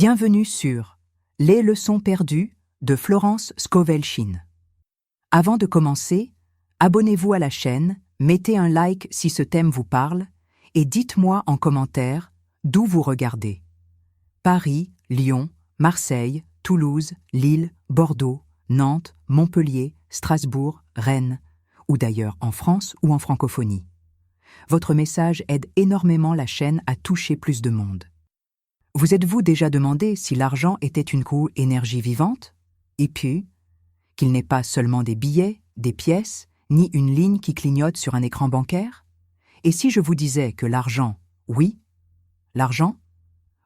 Bienvenue sur Les leçons perdues de Florence Scovel-Shinn. Avant de commencer, abonnez-vous à la chaîne, mettez un like si ce thème vous parle et dites-moi en commentaire d'où vous regardez. Paris, Lyon, Marseille, Toulouse, Lille, Bordeaux, Nantes, Montpellier, Strasbourg, Rennes, ou d'ailleurs en France ou en francophonie. Votre message aide énormément la chaîne à toucher plus de monde. Vous êtes-vous déjà demandé si l'argent était une énergie vivante? Et puis, qu'il n'est pas seulement des billets, des pièces, ni une ligne qui clignote sur un écran bancaire? Et si je vous disais que l'argent, oui, l'argent,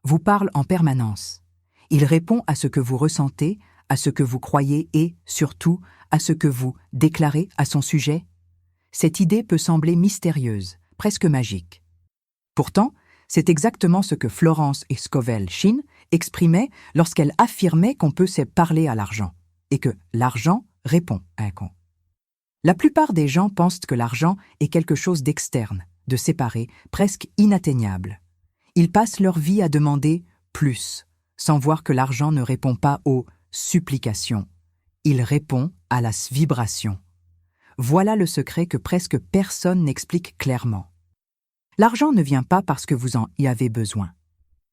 vous parle en permanence. Il répond à ce que vous ressentez, à ce que vous croyez et, surtout, à ce que vous déclarez à son sujet? Cette idée peut sembler mystérieuse, presque magique. Pourtant, c'est exactement ce que Florence Scovel-Shinn exprimait lorsqu'elle affirmait qu'on peut se parler à l'argent et que l'argent répond à un con. La plupart des gens pensent que l'argent est quelque chose d'externe, de séparé, presque inatteignable. Ils passent leur vie à demander plus, sans voir que l'argent ne répond pas aux supplications. Il répond à la vibration. Voilà le secret que presque personne n'explique clairement. L'argent ne vient pas parce que vous en y avez besoin.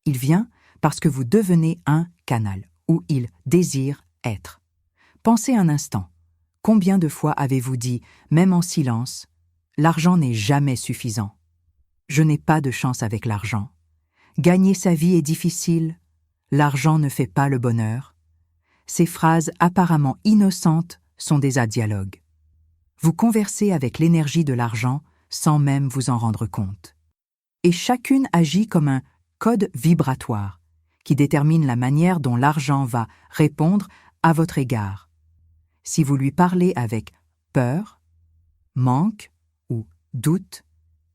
Il vient parce que vous devenez un canal, où il désire être. Pensez un instant. Combien de fois avez-vous dit, même en silence, « L'argent n'est jamais suffisant. Je n'ai pas de chance avec l'argent. Gagner sa vie est difficile. L'argent ne fait pas le bonheur. » Ces phrases apparemment innocentes sont des dialogues. Vous conversez avec l'énergie de l'argent sans même vous en rendre compte. Et chacune agit comme un code vibratoire qui détermine la manière dont l'argent va répondre à votre égard. Si vous lui parlez avec peur, manque ou doute,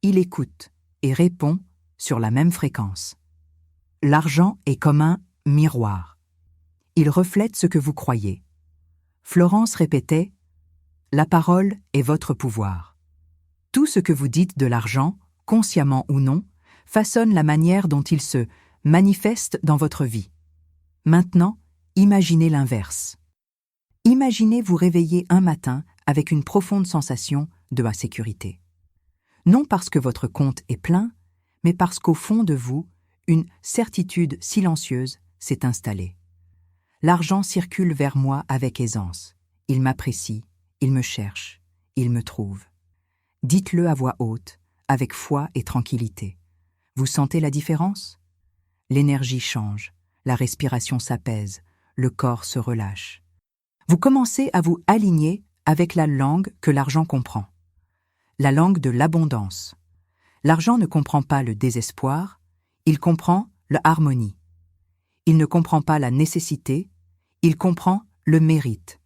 il écoute et répond sur la même fréquence. L'argent est comme un miroir. Il reflète ce que vous croyez. Florence répétait « La parole est votre pouvoir ». Tout ce que vous dites de l'argent, consciemment ou non, façonne la manière dont il se manifeste dans votre vie. Maintenant, imaginez l'inverse. Imaginez vous réveiller un matin avec une profonde sensation de insécurité. Non parce que votre compte est plein, mais parce qu'au fond de vous, une certitude silencieuse s'est installée. L'argent circule vers moi avec aisance. Il m'apprécie, il me cherche, il me trouve. Dites-le à voix haute, avec foi et tranquillité. Vous sentez la différence? L'énergie change, la respiration s'apaise, le corps se relâche. Vous commencez à vous aligner avec la langue que l'argent comprend. La langue de l'abondance. L'argent ne comprend pas le désespoir, il comprend l'harmonie. Il ne comprend pas la nécessité, il comprend le mérite.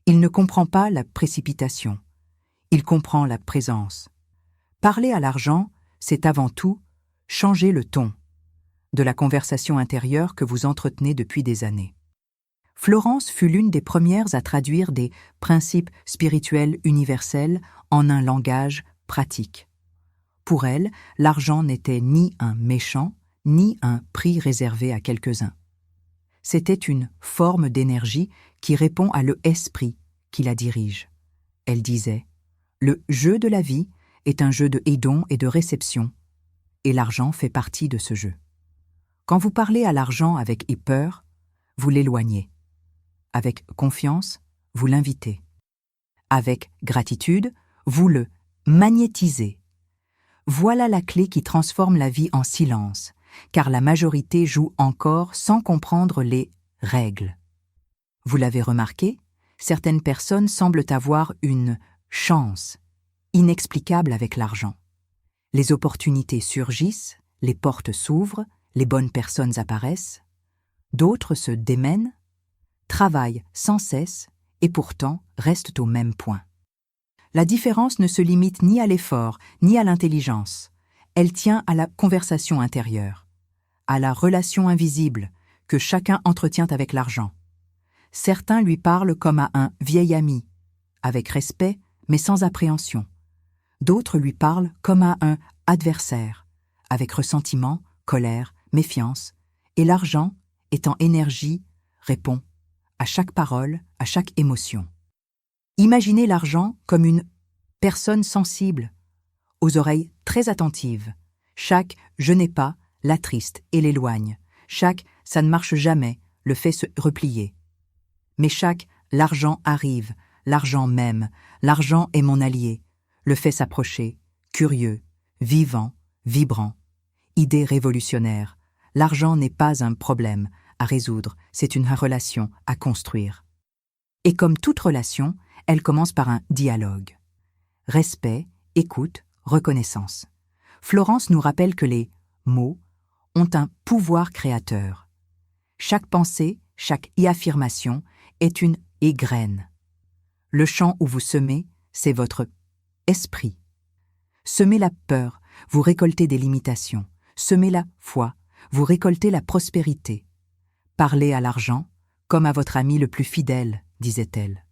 Il ne comprend pas la précipitation, il comprend la présence. Parler à l'argent, c'est avant tout changer le ton de la conversation intérieure que vous entretenez depuis des années. Florence fut l'une des premières à traduire des principes spirituels universels en un langage pratique. Pour elle, l'argent n'était ni un méchant, ni un prix réservé à quelques-uns. C'était une forme d'énergie qui répond à l'esprit qui la dirige. Elle disait « Le jeu de la vie est un jeu de don et de réception, et l'argent fait partie de ce jeu. Quand vous parlez à l'argent avec peur, vous l'éloignez. Avec confiance, vous l'invitez. Avec gratitude, vous le magnétisez. Voilà la clé qui transforme la vie en silence, car la majorité joue encore sans comprendre les règles. Vous l'avez remarqué, certaines personnes semblent avoir une chance inexplicable avec l'argent. Les opportunités surgissent, les portes s'ouvrent, les bonnes personnes apparaissent. D'autres se démènent, travaillent sans cesse et pourtant restent au même point. La différence ne se limite ni à l'effort, ni à l'intelligence. Elle tient à la conversation intérieure, à la relation invisible que chacun entretient avec l'argent. Certains lui parlent comme à un vieil ami, avec respect mais sans appréhension. D'autres lui parlent comme à un adversaire, avec ressentiment, colère, méfiance, et l'argent étant énergie, répond à chaque parole, à chaque émotion. Imaginez l'argent comme une personne sensible, aux oreilles très attentives. Chaque « je n'ai pas » l'attriste et l'éloigne. Chaque « ça ne marche jamais » le fait se replier. Mais chaque « l'argent arrive », l'argent m'aime, l'argent est mon allié, le fait s'approcher, curieux, vivant, vibrant. Idée révolutionnaire. L'argent n'est pas un problème à résoudre, c'est une relation à construire. Et comme toute relation, elle commence par un dialogue. Respect, écoute, reconnaissance. Florence nous rappelle que les mots ont un pouvoir créateur. Chaque pensée, chaque affirmation est une graine. Le champ où vous semez, c'est votre esprit. Semez la peur, vous récoltez des limitations. Semez la foi, vous récoltez la prospérité. Parlez à l'argent comme à votre ami le plus fidèle, disait-elle.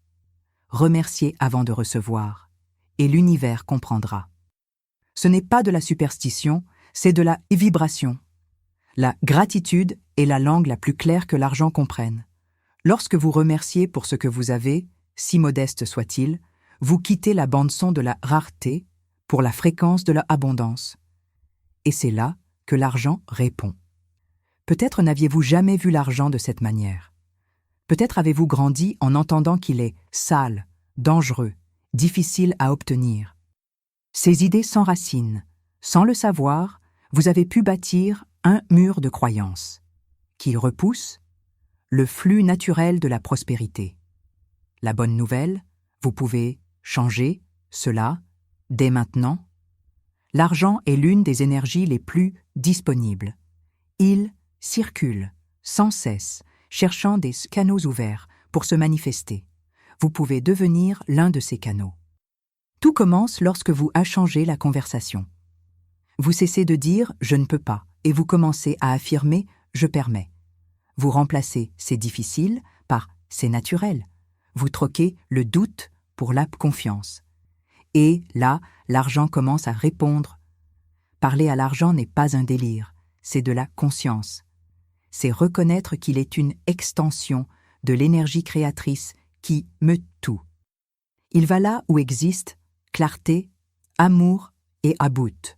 Remerciez avant de recevoir, et l'univers comprendra. Ce n'est pas de la superstition, c'est de la vibration. La gratitude est la langue la plus claire que l'argent comprenne. Lorsque vous remerciez pour ce que vous avez, si modeste soit-il, vous quittez la bande-son de la rareté pour la fréquence de l'abondance. Et c'est là que l'argent répond. Peut-être n'aviez-vous jamais vu l'argent de cette manière. Peut-être avez-vous grandi en entendant qu'il est sale, dangereux, difficile à obtenir. Ces idées s'enracinent. Sans le savoir, vous avez pu bâtir un mur de croyances qui repousse le flux naturel de la prospérité. La bonne nouvelle, vous pouvez changer cela dès maintenant. L'argent est l'une des énergies les plus disponibles. Il circule sans cesse, cherchant des canaux ouverts pour se manifester. Vous pouvez devenir l'un de ces canaux. Tout commence lorsque vous changez la conversation. Vous cessez de dire « je ne peux pas » et vous commencez à affirmer « je permets ». Vous remplacez « c'est difficile » par « c'est naturel ». Vous troquez le doute pour la confiance. Et là, l'argent commence à répondre. Parler à l'argent n'est pas un délire, c'est de la conscience. C'est reconnaître qu'il est une extension de l'énergie créatrice qui meut tout. Il va là où existe clarté, amour et about.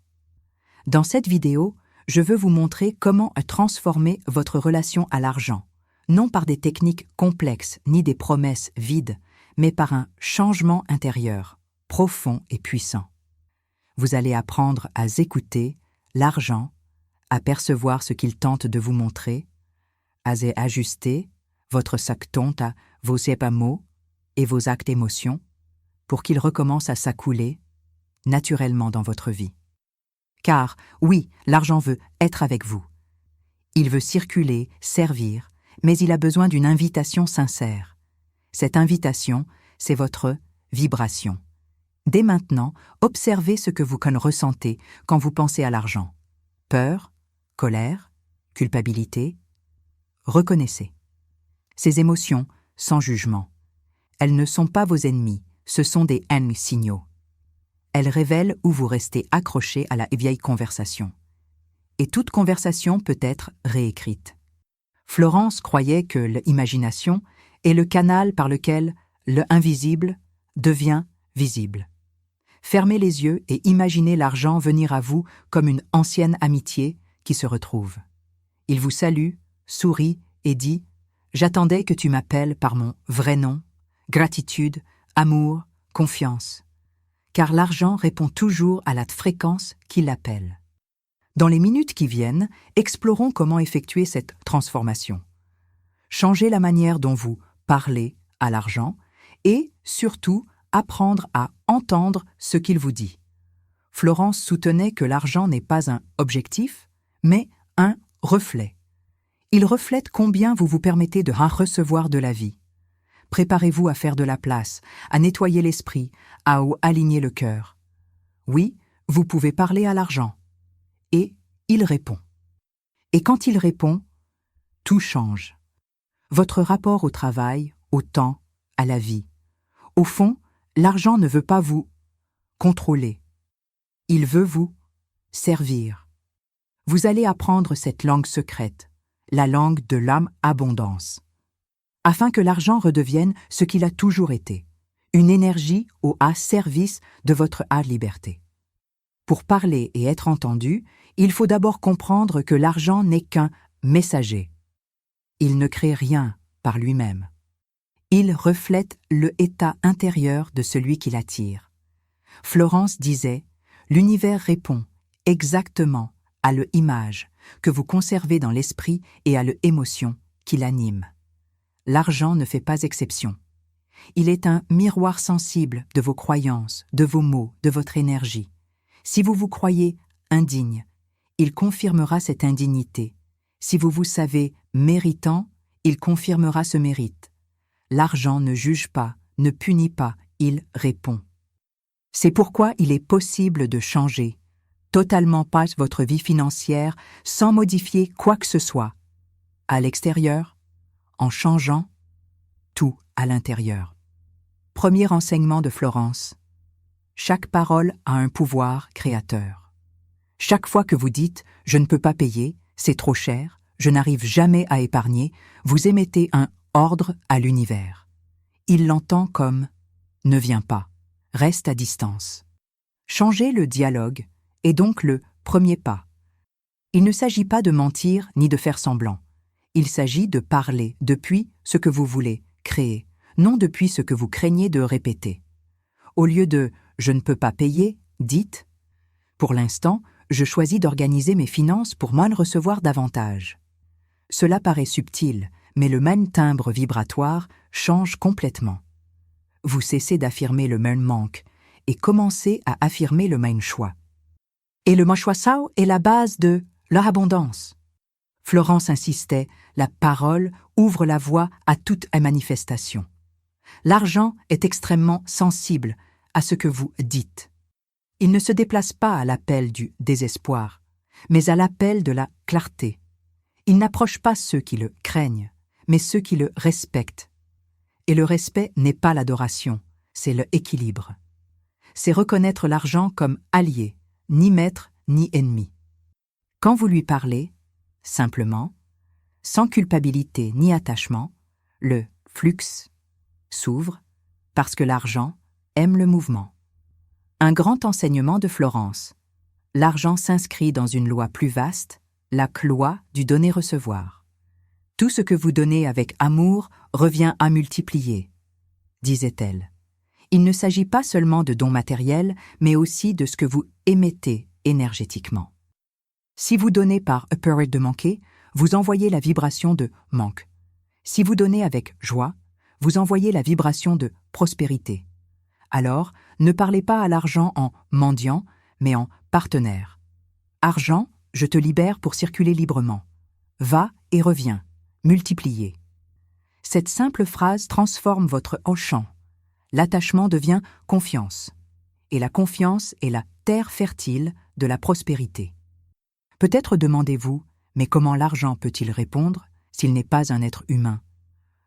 Dans cette vidéo, je veux vous montrer comment transformer votre relation à l'argent, non par des techniques complexes ni des promesses vides, mais par un changement intérieur, profond et puissant. Vous allez apprendre à écouter l'argent, à percevoir ce qu'il tente de vous montrer, à ajuster votre sac-tonte à vos mots et vos actes émotions pour qu'il recommence à s'accouler naturellement dans votre vie. Car, oui, l'argent veut être avec vous. Il veut circuler, servir, mais il a besoin d'une invitation sincère. Cette invitation, c'est votre vibration. Dès maintenant, observez ce que vous ressentez quand vous pensez à l'argent. Peur, colère, culpabilité. Reconnaissez. Ces émotions, sans jugement. Elles ne sont pas vos ennemis, ce sont des signaux. Elles révèlent où vous restez accroché à la vieille conversation. Et toute conversation peut être réécrite. Florence croyait que l'imagination est le canal par lequel l'invisible devient visible. Fermez les yeux et imaginez l'argent venir à vous comme une ancienne amitié qui se retrouve. Il vous salue, sourit et dit « J'attendais que tu m'appelles par mon vrai nom, gratitude, amour, confiance. » Car l'argent répond toujours à la fréquence qui l'appelle. Dans les minutes qui viennent, explorons comment effectuer cette transformation. Changez la manière dont vous parlez à l'argent et, surtout, apprendre à entendre ce qu'il vous dit. Florence soutenait que l'argent n'est pas un objectif, mais un reflet. Il reflète combien vous vous permettez de recevoir de la vie. Préparez-vous à faire de la place, à nettoyer l'esprit, à aligner le cœur. Oui, vous pouvez parler à l'argent. Et il répond. Et quand il répond, tout change. Votre rapport au travail, au temps, à la vie. Au fond, l'argent ne veut pas vous contrôler. Il veut vous servir. Vous allez apprendre cette langue secrète, la langue de l'âme abondance, afin que l'argent redevienne ce qu'il a toujours été, une énergie au service de votre liberté. Pour parler et être entendu, il faut d'abord comprendre que l'argent n'est qu'un messager. Il ne crée rien par lui-même. Il reflète l'état intérieur de celui qui l'attire. Florence disait « L'univers répond exactement à l'image que vous conservez dans l'esprit et à l'émotion qui l'anime. L'argent ne fait pas exception. Il est un miroir sensible de vos croyances, de vos mots, de votre énergie. Si vous vous croyez indigne, il confirmera cette indignité. Si vous vous savez méritant, il confirmera ce mérite. L'argent ne juge pas, ne punit pas, il répond. C'est pourquoi il est possible de changer totalement pas votre vie financière sans modifier quoi que ce soit, à l'extérieur, en changeant tout à l'intérieur. Premier enseignement de Florence. Chaque parole a un pouvoir créateur. Chaque fois que vous dites « je ne peux pas payer, c'est trop cher, je n'arrive jamais à épargner », vous émettez un ordre à l'univers. Il l'entend comme « ne viens pas, reste à distance ». Changer le dialogue est donc le premier pas. Il ne s'agit pas de mentir ni de faire semblant. Il s'agit de parler depuis ce que vous voulez créer, non depuis ce que vous craignez de répéter. Au lieu de « je ne peux pas payer », dites « pour l'instant, je choisis d'organiser mes finances pour m'en recevoir davantage ». Cela paraît subtil, mais le même timbre vibratoire change complètement. Vous cessez d'affirmer le même manque et commencez à affirmer le même choix. Et le choix est la base de leur abondance. Florence insistait, la parole ouvre la voie à toute manifestation. L'argent est extrêmement sensible à ce que vous dites. Il ne se déplace pas à l'appel du désespoir, mais à l'appel de la clarté. Il n'approche pas ceux qui le craignent, mais ceux qui le respectent. Et le respect n'est pas l'adoration, c'est l'équilibre. C'est reconnaître l'argent comme allié, ni maître ni ennemi. Quand vous lui parlez, simplement, sans culpabilité ni attachement, le flux s'ouvre parce que l'argent aime le mouvement. Un grand enseignement de Florence. L'argent s'inscrit dans une loi plus vaste, la loi du donner-recevoir. Tout ce que vous donnez avec amour revient à multiplier, disait-elle. Il ne s'agit pas seulement de dons matériels, mais aussi de ce que vous émettez énergétiquement. Si vous donnez par peur de manquer, vous envoyez la vibration de manque. Si vous donnez avec joie, vous envoyez la vibration de prospérité. Alors, ne parlez pas à l'argent en mendiant, mais en partenaire. Argent, je te libère pour circuler librement. Va et reviens, multipliez. Cette simple phrase transforme votre champ. L'attachement devient confiance. Et la confiance est la terre fertile de la prospérité. Peut-être demandez-vous, mais comment l'argent peut-il répondre s'il n'est pas un être humain?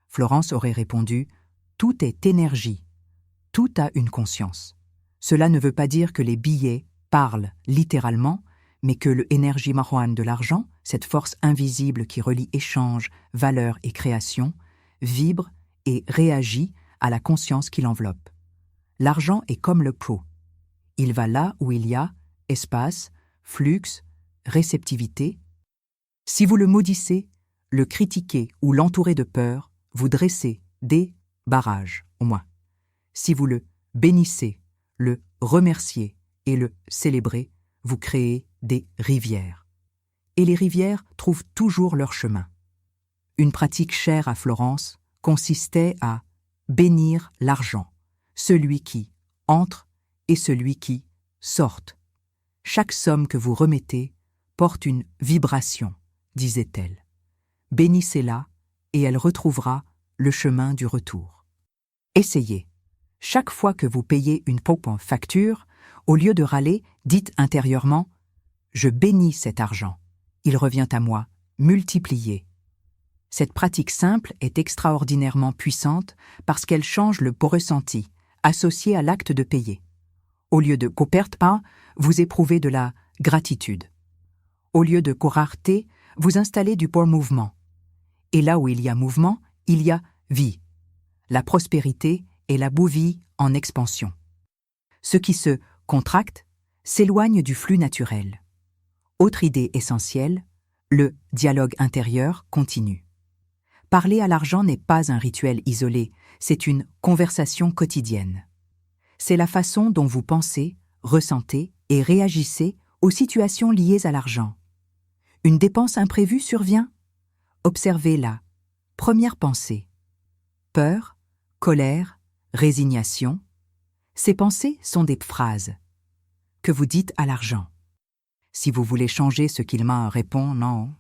Florence aurait répondu, tout est énergie, tout a une conscience. Cela ne veut pas dire que les billets parlent littéralement, mais que l'énergie marwan de l'argent, cette force invisible qui relie échange, valeur et création, vibre et réagit à la conscience qui l'enveloppe. L'argent est comme le pot. Il va là où il y a espace, flux, réceptivité. Si vous le maudissez, le critiquez ou l'entourez de peur, vous dressez des barrages, au moins. Si vous le bénissez, le remerciez et le célébrez, vous créez des rivières. Et les rivières trouvent toujours leur chemin. Une pratique chère à Florence consistait à bénir l'argent, celui qui entre et celui qui sort. Chaque somme que vous remettez porte une vibration, disait-elle. Bénissez-la et elle retrouvera le chemin du retour. Essayez. Chaque fois que vous payez une facture, au lieu de râler, dites intérieurement « Je bénis cet argent, il revient à moi, multiplié ». Cette pratique simple est extraordinairement puissante parce qu'elle change le ressenti associé à l'acte de payer. Au lieu de pas, vous éprouvez de la gratitude. Au lieu de rareté, vous installez du mouvement, Et là où il y a mouvement, il y a vie. La prospérité est la bouvie en expansion. Ce qui se contracte s'éloigne du flux naturel. Autre idée essentielle, le dialogue intérieur continue. Parler à l'argent n'est pas un rituel isolé, c'est une conversation quotidienne. C'est la façon dont vous pensez, ressentez et réagissez aux situations liées à l'argent. Une dépense imprévue survient? Observez la première pensée. Peur, colère, résignation. Ces pensées sont des phrases que vous dites à l'argent. Si vous voulez changer ce qu'il m'a répond non.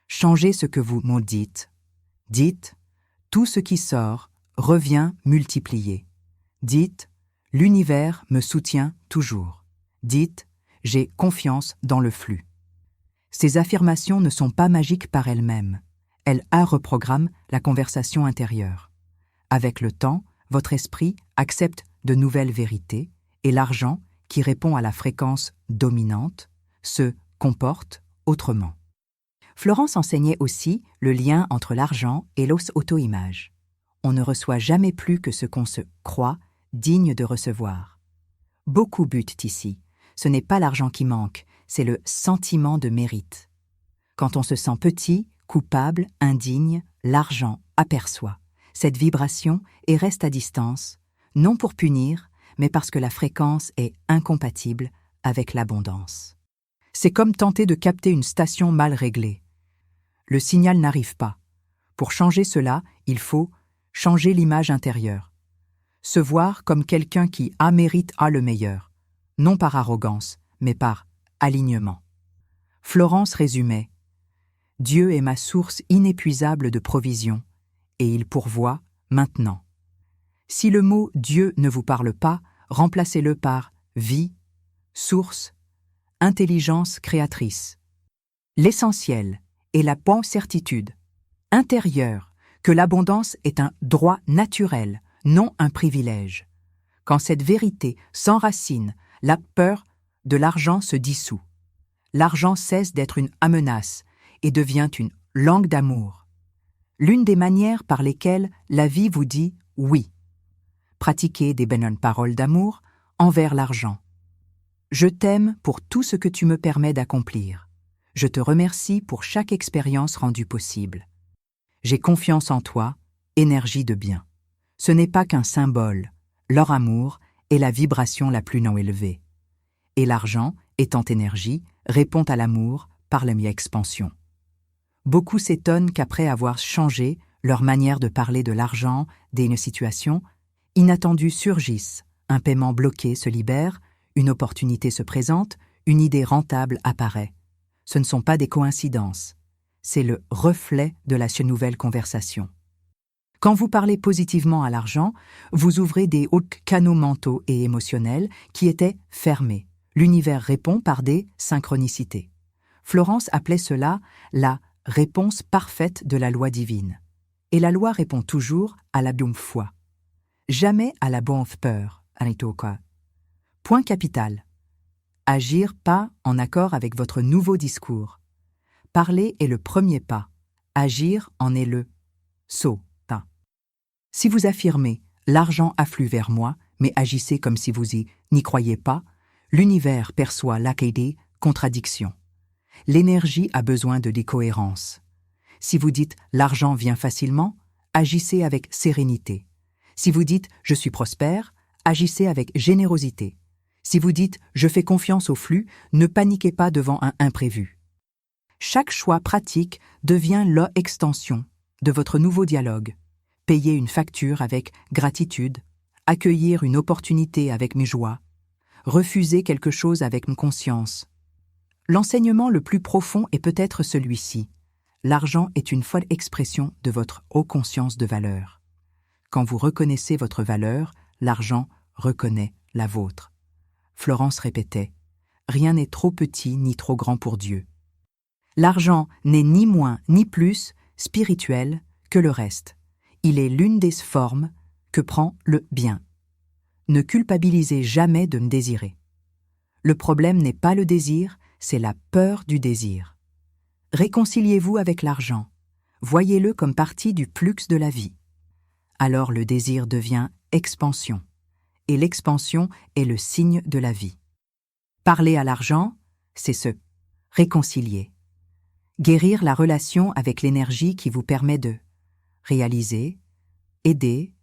Changez ce que vous me dites. Dites, tout ce qui sort revient multiplié. Dites, l'univers me soutient toujours. Dites, j'ai confiance dans le flux. Ces affirmations ne sont pas magiques par elles-mêmes. Elles reprogramment la conversation intérieure. Avec le temps, votre esprit accepte de nouvelles vérités et l'argent, qui répond à la fréquence dominante, se comporte autrement. Florence enseignait aussi le lien entre l'argent et l'auto-image. On ne reçoit jamais plus que ce qu'on se croit digne de recevoir. Beaucoup butent ici. Ce n'est pas l'argent qui manque, c'est le sentiment de mérite. Quand on se sent petit, coupable, indigne, l'argent aperçoit cette vibration et reste à distance, non pour punir, mais parce que la fréquence est incompatible avec l'abondance. C'est comme tenter de capter une station mal réglée. Le signal n'arrive pas. Pour changer cela, il faut changer l'image intérieure. Se voir comme quelqu'un qui mérite le meilleur, non par arrogance, mais par alignement. Florence résumait « Dieu est ma source inépuisable de provision, et il pourvoit maintenant. Si le mot Dieu ne vous parle pas, remplacez-le par vie, source, intelligence créatrice. L'essentiel est la bonne certitude intérieure que l'abondance est un droit naturel, non un privilège. Quand cette vérité s'enracine, la peur de l'argent se dissout. L'argent cesse d'être une menace et devient une langue d'amour. L'une des manières par lesquelles la vie vous dit oui. Pratiquez des bonnes paroles d'amour envers l'argent. Je t'aime pour tout ce que tu me permets d'accomplir. Je te remercie pour chaque expérience rendue possible. J'ai confiance en toi, énergie de bien. Ce n'est pas qu'un symbole. Leur amour est la vibration la plus non élevée. Et l'argent, étant énergie, répond à l'amour par la mi-expansion. Beaucoup s'étonnent qu'après avoir changé leur manière de parler de l'argent, d'une situation, inattendue surgisse, un paiement bloqué se libère, une opportunité se présente, une idée rentable apparaît. Ce ne sont pas des coïncidences, c'est le reflet de la nouvelle conversation. Quand vous parlez positivement à l'argent, vous ouvrez des hauts canaux mentaux et émotionnels qui étaient fermés. L'univers répond par des synchronicités. Florence appelait cela la réponse parfaite de la loi divine. Et la loi répond toujours à la bonne foi. Jamais à la bonne peur. Point capital. Agir pas en accord avec votre nouveau discours. Parler est le premier pas. Agir en est le saut. Si vous affirmez « l'argent afflue vers moi », mais agissez comme si vous n'y croyez pas, l'univers perçoit l'AKD contradiction. L'énergie a besoin de décohérence. Si vous dites « l'argent vient facilement », agissez avec sérénité. Si vous dites « je suis prospère », agissez avec générosité. Si vous dites « je fais confiance au flux », ne paniquez pas devant un imprévu. Chaque choix pratique devient l'extension de votre nouveau dialogue. Payer une facture avec gratitude, accueillir une opportunité avec mes joies, refuser quelque chose avec une conscience. L'enseignement le plus profond est peut-être celui-ci. L'argent est une folle expression de votre haute conscience de valeur. Quand vous reconnaissez votre valeur, l'argent reconnaît la vôtre. Florence répétait « Rien n'est trop petit ni trop grand pour Dieu. » L'argent n'est ni moins ni plus spirituel que le reste. Il est l'une des formes que prend le bien. Ne culpabilisez jamais de me désirer. Le problème n'est pas le désir, c'est la peur du désir. Réconciliez-vous avec l'argent. Voyez-le comme partie du flux de la vie. Alors le désir devient expansion, et l'expansion est le signe de la vie. Parler à l'argent, c'est se réconcilier. Guérir la relation avec l'énergie qui vous permet de réaliser, aider,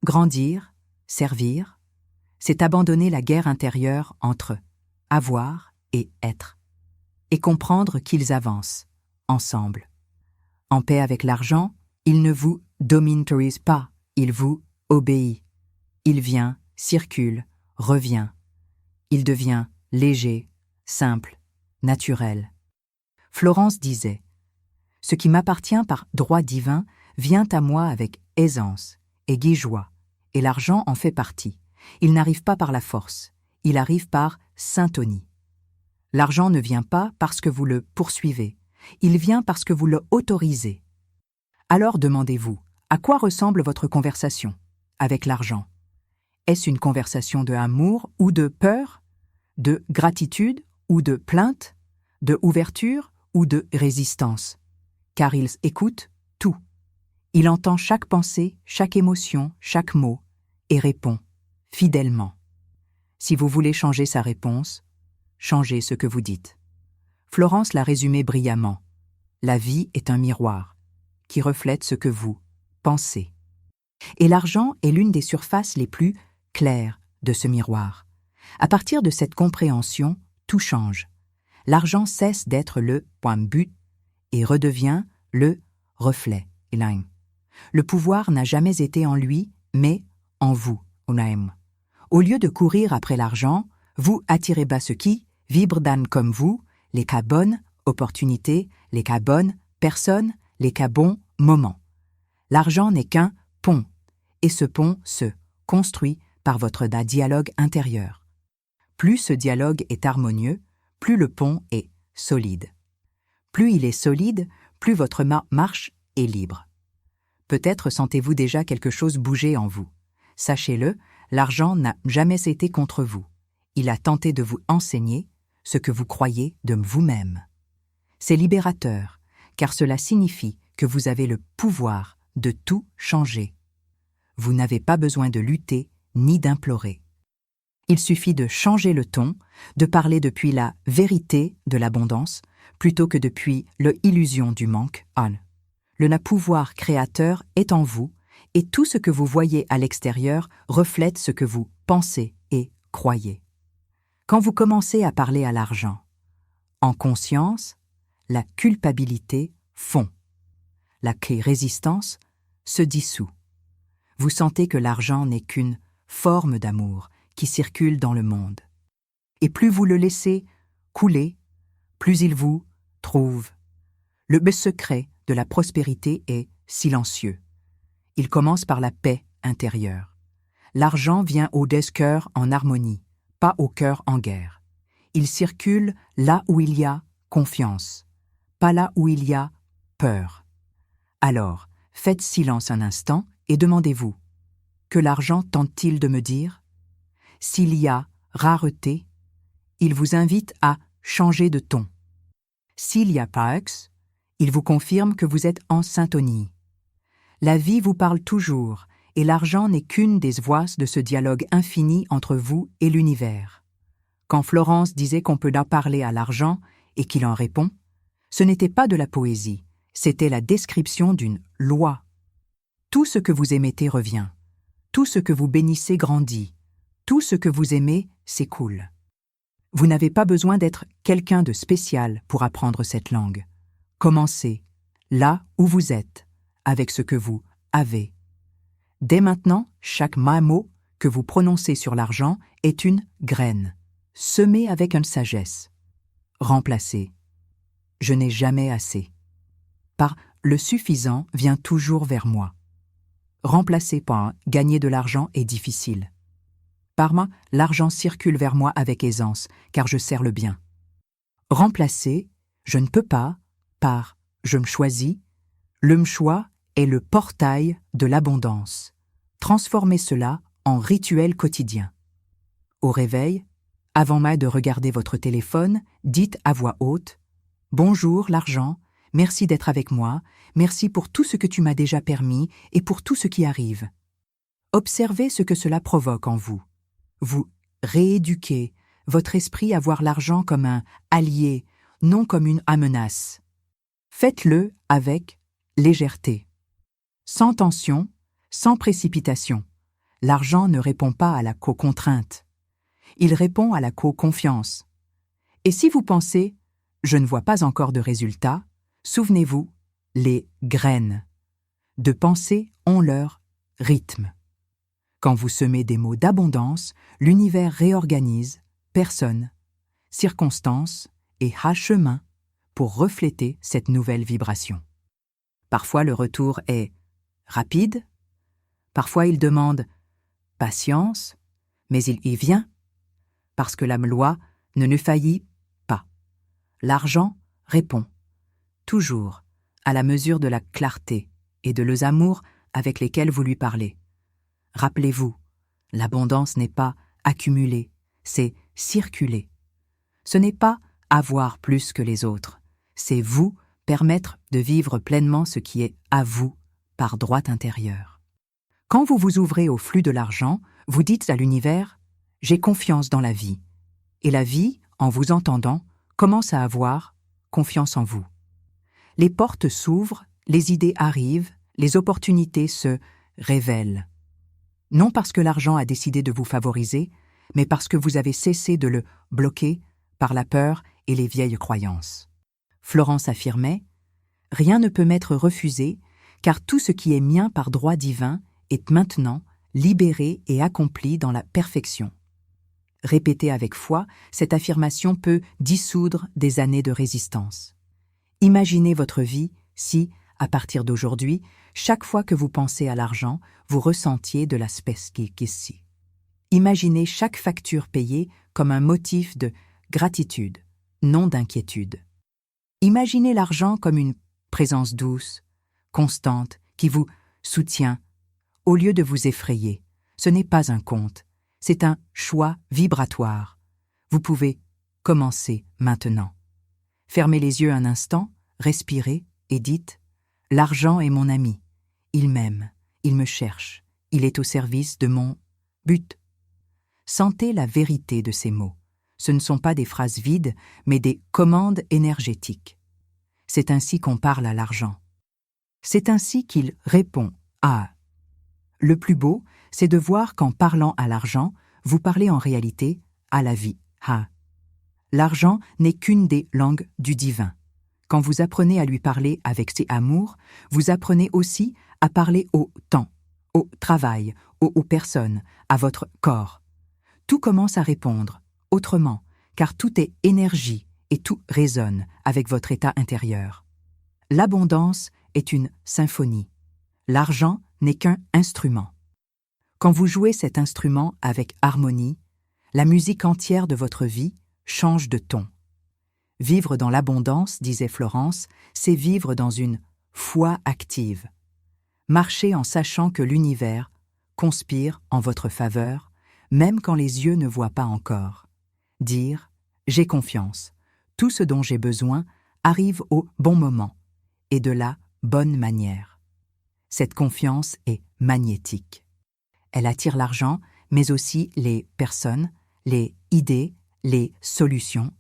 grandir, servir, c'est abandonner la guerre intérieure entre avoir et être, et comprendre qu'ils avancent, ensemble. En paix avec l'argent, il ne vous dominatorise pas, il vous obéit. Il vient, circule, revient. Il devient léger, simple, naturel. Florence disait « Ce qui m'appartient par droit divin vient à moi avec aisance et gai-joie, et l'argent en fait partie. Il n'arrive pas par la force, il arrive par syntonie. L'argent ne vient pas parce que vous le poursuivez, il vient parce que vous le autorisez. Alors demandez-vous, à quoi ressemble votre conversation avec l'argent? Est-ce une conversation de amour ou de peur, de gratitude ou de plainte, de ouverture ou de résistance? Car il écoute tout. Il entend chaque pensée, chaque émotion, chaque mot, et répond fidèlement. Si vous voulez changer sa réponse, changez ce que vous dites. Florence l'a résumé brillamment. La vie est un miroir qui reflète ce que vous pensez. Et l'argent est l'une des surfaces les plus claires de ce miroir. À partir de cette compréhension, tout change. L'argent cesse d'être le point but et redevient le reflet. Le pouvoir n'a jamais été en lui, mais en vous. Au lieu de courir après l'argent, vous attirez bas ce qui vibre d'âne comme vous, les cas bonnes opportunités, les cas bonnes personnes, les cas bons moments. L'argent n'est qu'un pont, et ce pont se construit par votre dialogue intérieur. Plus ce dialogue est harmonieux, plus le pont est solide. Plus il est solide, plus votre marche est libre. Peut-être sentez-vous déjà quelque chose bouger en vous. Sachez-le, l'argent n'a jamais été contre vous. Il a tenté de vous enseigner ce que vous croyez de vous-même. C'est libérateur, car cela signifie que vous avez le pouvoir de tout changer. Vous n'avez pas besoin de lutter ni d'implorer. Il suffit de changer le ton, de parler depuis la vérité de l'abondance, plutôt que depuis l'illusion du manque. Le pouvoir créateur est en vous, et tout ce que vous voyez à l'extérieur reflète ce que vous pensez et croyez. Quand vous commencez à parler à l'argent, en conscience, la culpabilité fond. La résistance se dissout. Vous sentez que l'argent n'est qu'une forme d'amour qui circule dans le monde. Et plus vous le laissez couler, plus il vous trouve. Le secret de la prospérité est silencieux. Il commence par la paix intérieure. L'argent vient au cœur en harmonie, pas au cœur en guerre. Il circule là où il y a confiance, pas là où il y a peur. Alors, faites silence un instant et demandez-vous, que l'argent tente-t-il de me dire? S'il y a rareté, il vous invite à changer de ton. S'il y a pax, il vous confirme que vous êtes en syntonie. La vie vous parle toujours, et l'argent n'est qu'une des voix de ce dialogue infini entre vous et l'univers. Quand Florence disait qu'on peut parler à l'argent et qu'il en répond, ce n'était pas de la poésie, c'était la description d'une loi. Tout ce que vous émettez revient, tout ce que vous bénissez grandit, tout ce que vous aimez s'écoule. Vous n'avez pas besoin d'être quelqu'un de spécial pour apprendre cette langue. Commencez là où vous êtes, avec ce que vous avez. Dès maintenant, chaque mot que vous prononcez sur l'argent est une graine, semée avec une sagesse. Remplacez. Je n'ai jamais assez. Par le suffisant vient toujours vers moi. Remplacez par gagner de l'argent est difficile. Par moi, l'argent circule vers moi avec aisance, car je sers le bien. Remplacez, je ne peux pas, par je me choisis, le choix est le portail de l'abondance. Transformez cela en rituel quotidien. Au réveil, avant même de regarder votre téléphone, dites à voix haute « Bonjour l'argent, merci d'être avec moi, merci pour tout ce que tu m'as déjà permis et pour tout ce qui arrive. Observez ce que cela provoque en vous. Vous rééduquez votre esprit à voir l'argent comme un allié, non comme une menace. Faites-le avec légèreté. Sans tension, sans précipitation. L'argent ne répond pas à la co-contrainte. Il répond à la co-confiance. Et si vous pensez « je ne vois pas encore de résultat », souvenez-vous, les graines de pensée ont leur rythme. Quand vous semez des mots d'abondance, l'univers réorganise personnes, circonstances et chemin pour refléter cette nouvelle vibration. Parfois le retour est rapide, parfois il demande patience, mais il y vient, parce que la loi ne faillit pas. L'argent répond, toujours, à la mesure de la clarté et de l'amour avec lesquels vous lui parlez. Rappelez-vous, l'abondance n'est pas accumuler, c'est circuler. Ce n'est pas avoir plus que les autres, c'est vous permettre de vivre pleinement ce qui est à vous par droit intérieur. Quand vous vous ouvrez au flux de l'argent, vous dites à l'univers « j'ai confiance dans la vie ». Et la vie, en vous entendant, commence à avoir confiance en vous. Les portes s'ouvrent, les idées arrivent, les opportunités se révèlent. Non parce que l'argent a décidé de vous favoriser, mais parce que vous avez cessé de le bloquer par la peur et les vieilles croyances. Florence affirmait « Rien ne peut m'être refusé, car tout ce qui est mien par droit divin est maintenant libéré et accompli dans la perfection. » Répétée avec foi, cette affirmation peut dissoudre des années de résistance. Imaginez votre vie si, à partir d'aujourd'hui, chaque fois que vous pensez à l'argent, vous ressentiez de la spesquissi. Imaginez chaque facture payée comme un motif de gratitude, non d'inquiétude. Imaginez l'argent comme une présence douce, constante, qui vous soutient, au lieu de vous effrayer. Ce n'est pas un compte, c'est un choix vibratoire. Vous pouvez commencer maintenant. Fermez les yeux un instant, respirez et dites « L'argent est mon ami. Il m'aime, il me cherche, il est au service de mon but. » Sentez la vérité de ces mots. Ce ne sont pas des phrases vides, mais des commandes énergétiques. C'est ainsi qu'on parle à l'argent. C'est ainsi qu'il répond à. Le plus beau, c'est de voir qu'en parlant à l'argent, vous parlez en réalité à la vie. L'argent n'est qu'une des langues du divin. Quand vous apprenez à lui parler avec ses amours, vous apprenez aussi à parler au temps, au travail, aux personnes, à votre corps. Tout commence à répondre, autrement, car tout est énergie et tout résonne avec votre état intérieur. L'abondance est une symphonie. L'argent n'est qu'un instrument. Quand vous jouez cet instrument avec harmonie, la musique entière de votre vie change de ton. Vivre dans l'abondance, disait Florence, c'est vivre dans une foi active. Marcher en sachant que l'univers conspire en votre faveur, même quand les yeux ne voient pas encore. Dire « j'ai confiance, tout ce dont j'ai besoin arrive au bon moment et de la bonne manière ». Cette confiance est magnétique. Elle attire l'argent, mais aussi les personnes, les idées, les solutions.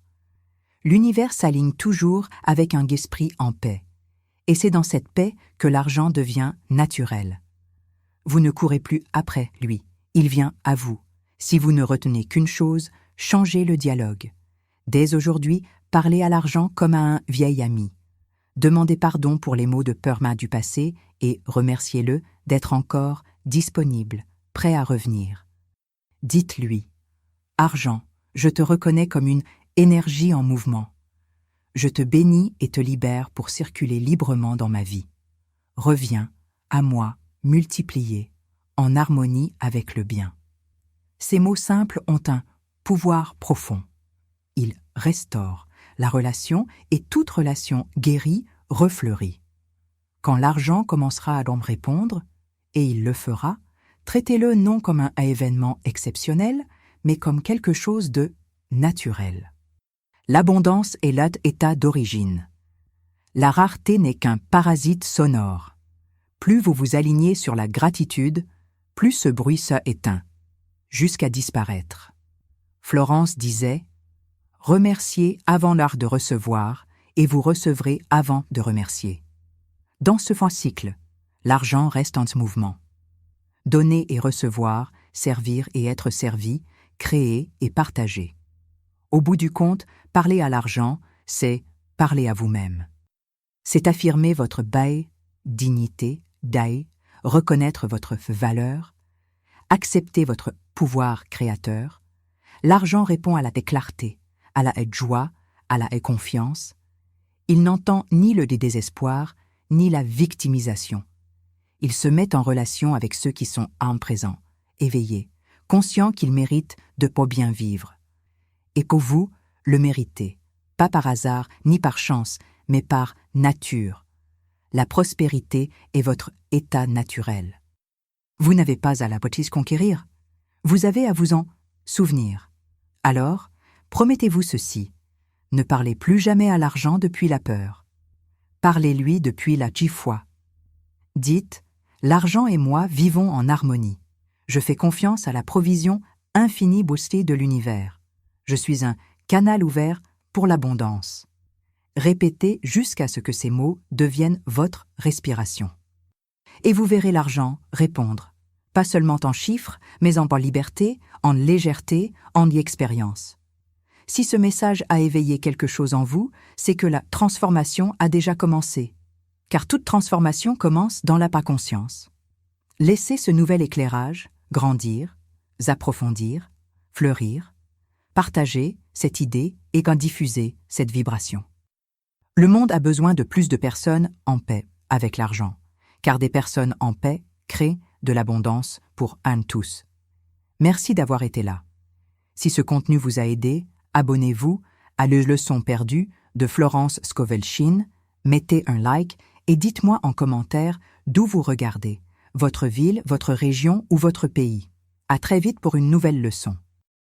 L'univers s'aligne toujours avec un esprit en paix. Et c'est dans cette paix que l'argent devient naturel. Vous ne courez plus après lui, il vient à vous. Si vous ne retenez qu'une chose, changez le dialogue. Dès aujourd'hui, parlez à l'argent comme à un vieil ami. Demandez pardon pour les mots de peur du passé et remerciez-le d'être encore disponible, prêt à revenir. Dites-lui « Argent, je te reconnais comme une énergie en mouvement. Je te bénis et te libère pour circuler librement dans ma vie. Reviens à moi, multiplié, en harmonie avec le bien. » Ces mots simples ont un pouvoir profond. Ils restaurent la relation et toute relation guérie refleurit. Quand l'argent commencera à l'en répondre, et il le fera, traitez-le non comme un événement exceptionnel, mais comme quelque chose de naturel. L'abondance est l'état d'origine. La rareté n'est qu'un parasite sonore. Plus vous vous alignez sur la gratitude, plus ce bruit se éteint, jusqu'à disparaître. Florence disait « Remerciez avant l'art de recevoir, et vous recevrez avant de remercier. » Dans ce cycle, l'argent reste en mouvement. Donner et recevoir, servir et être servi, créer et partager. Au bout du compte, parler à l'argent, c'est parler à vous-même. C'est affirmer votre bail, dignité, dai, reconnaître votre valeur, accepter votre pouvoir créateur. L'argent répond à la clarté, à la joie, à la confiance. Il n'entend ni le désespoir, ni la victimisation. Il se met en relation avec ceux qui sont en présent, éveillés, conscients qu'ils méritent de bien vivre. Et que vous le méritez, pas par hasard ni par chance, mais par nature. La prospérité est votre état naturel. Vous n'avez pas à la conquérir, vous avez à vous en souvenir. Alors, promettez-vous ceci, ne parlez plus jamais à l'argent depuis la peur. Parlez-lui depuis la foi. Dites, l'argent et moi vivons en harmonie. Je fais confiance à la provision infinie boostée de l'univers. Je suis un canal ouvert pour l'abondance. Répétez jusqu'à ce que ces mots deviennent votre respiration. Et vous verrez l'argent répondre, pas seulement en chiffres, mais en liberté, en légèreté, en expérience. Si ce message a éveillé quelque chose en vous, c'est que la transformation a déjà commencé. Car toute transformation commence dans la conscience. Laissez ce nouvel éclairage grandir, approfondir, fleurir, partager cette idée et diffuser cette vibration. Le monde a besoin de plus de personnes en paix avec l'argent, car des personnes en paix créent de l'abondance pour tous. Merci d'avoir été là. Si ce contenu vous a aidé, abonnez-vous à Les Leçons perdues de Florence Scovel-Shinn, mettez un like et dites-moi en commentaire d'où vous regardez, votre ville, votre région ou votre pays. À très vite pour une nouvelle leçon.